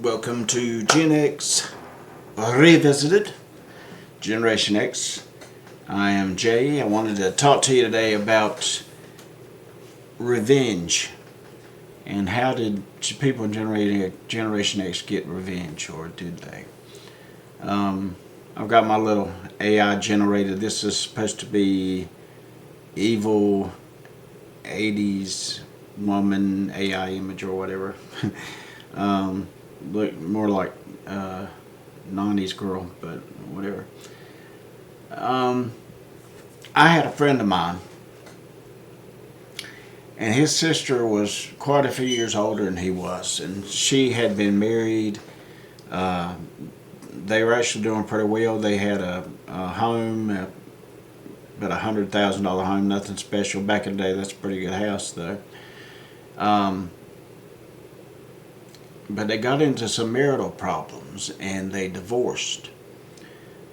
Welcome to Gen X Revisited, Generation X. I am Jay. I wanted to talk to you today about revenge and how did people in Generation X get revenge, or did they? I've got my little AI generated. This is supposed to be evil 80s woman AI image or whatever. Look more like 90s girl, but whatever. I had a friend of mine, and his sister was quite a few years older than he was, and she had been married. They were actually doing pretty well. They had a home, about $100,000 home, nothing special. Back in the day, that's a pretty good house, though. But they got into some marital problems and they divorced.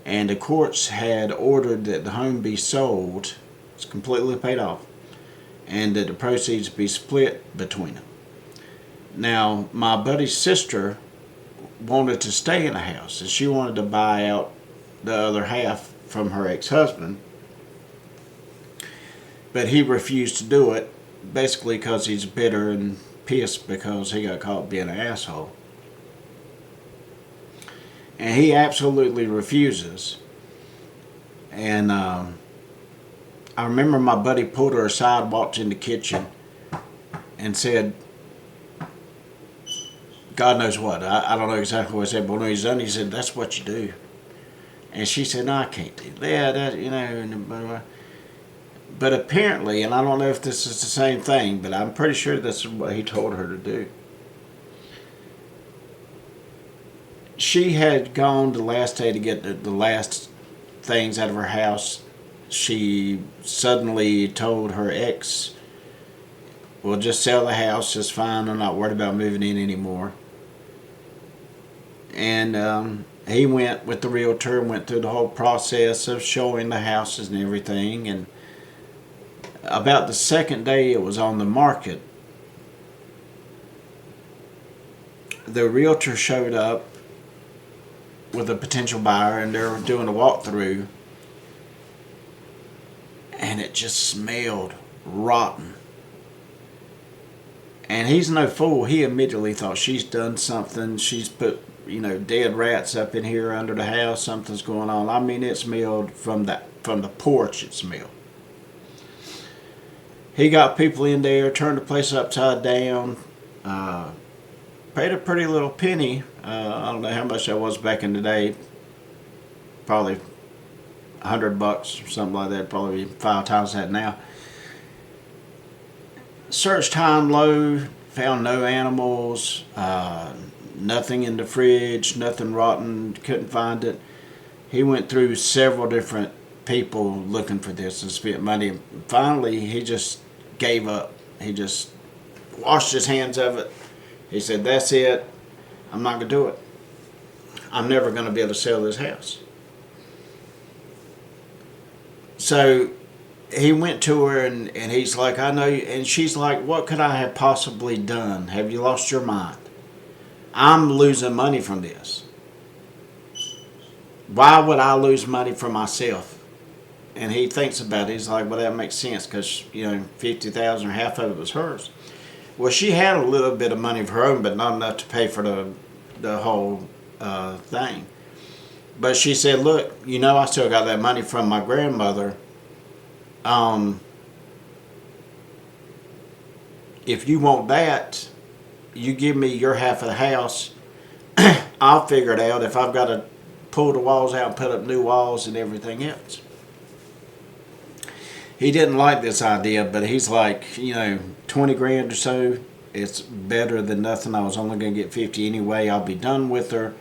And the courts had ordered that the home be sold, it's completely paid off, and that the proceeds be split between them. Now, my buddy's sister wanted to stay in the house and she wanted to buy out the other half from her ex-husband. But he refused to do it, basically because he's bitter and pissed because he got caught being an asshole. And he absolutely refuses. And I remember my buddy pulled her aside, walked in the kitchen, and said, God knows what. I don't know exactly what he said, but when he's done, he said, that's what you do. And she said, no, I can't do that. But apparently, and I don't know if this is the same thing, but I'm pretty sure this is what he told her to do. She had gone the last day to get the last things out of her house. She suddenly told her ex, well, just sell the house, it's fine, I'm not worried about moving in anymore. And he went with the realtor and went through the whole process of showing the houses and everything. And about the second day it was on the market, the realtor showed up with a potential buyer and they were doing a walkthrough, and it just smelled rotten. And he's no fool. He immediately thought, she's done something. She's put, dead rats up in here under the house. Something's going on. I mean, it smelled from the porch. It smelled. He got people in there, turned the place upside down, paid a pretty little penny. I don't know how much that was back in the day. Probably $100 or something like that. Probably 5 times that now. Searched high and low, found no animals, nothing in the fridge, nothing rotten, couldn't find it. He went through several different people looking for this and spent money. Finally, he just gave up. He just washed his hands of it. He said, that's it. I'm not going to do it. I'm never going to be able to sell this house. So he went to her and he's like, I know you. And she's like, what could I have possibly done? Have you lost your mind? I'm losing money from this. Why would I lose money for myself? And he thinks about it. He's like, well, that makes sense because, $50,000 or half of it was hers. Well, she had a little bit of money of her own, but not enough to pay for the whole thing. But she said, look, I still got that money from my grandmother. If you want that, you give me your half of the house. I'll figure it out if I've got to pull the walls out and put up new walls and everything else. He didn't like this idea, but he's like, 20 grand or so, it's better than nothing. I was only going to get 50 anyway. I'll be done with her.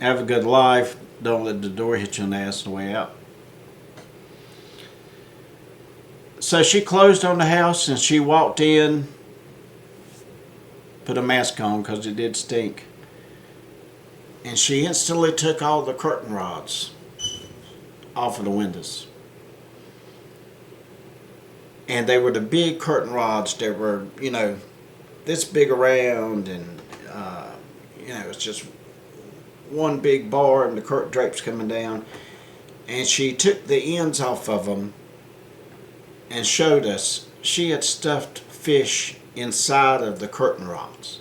Have a good life. Don't let the door hit you on the ass on the way out. So she closed on the house and she walked in, put a mask on because it did stink. And she instantly took all the curtain rods off of the windows. And they were the big curtain rods that were, this big around, and it's just one big bar and the curtain drapes coming down. And she took the ends off of them and showed us she had stuffed fish inside of the curtain rods.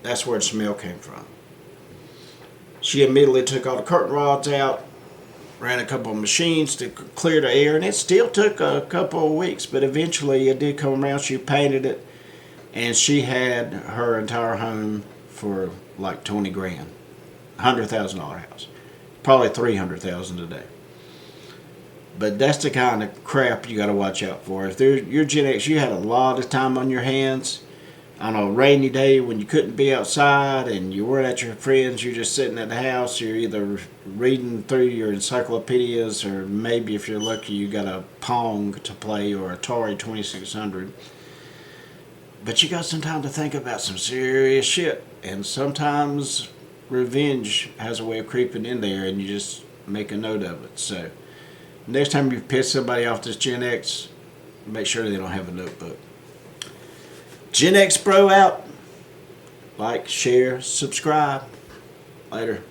That's where the smell came from. She immediately took all the curtain rods out, ran a couple of machines to clear the air, and it still took a couple of weeks, but eventually it did come around. She painted it, and she had her entire home for like 20 grand. $100,000 house. Probably 300,000 today. But that's the kind of crap you got to watch out for. If you're Gen X, you had a lot of time on your hands. On a rainy day when you couldn't be outside and you weren't at your friends, you're just sitting at the house. You're either reading through your encyclopedias, or maybe if you're lucky you got a Pong to play or Atari 2600. But you got some time to think about some serious shit. And sometimes revenge has a way of creeping in there, and you just make a note of it. So next time you piss somebody off this Gen X, make sure they don't have a notebook. Gen X Bro out. Like, share, subscribe. Later.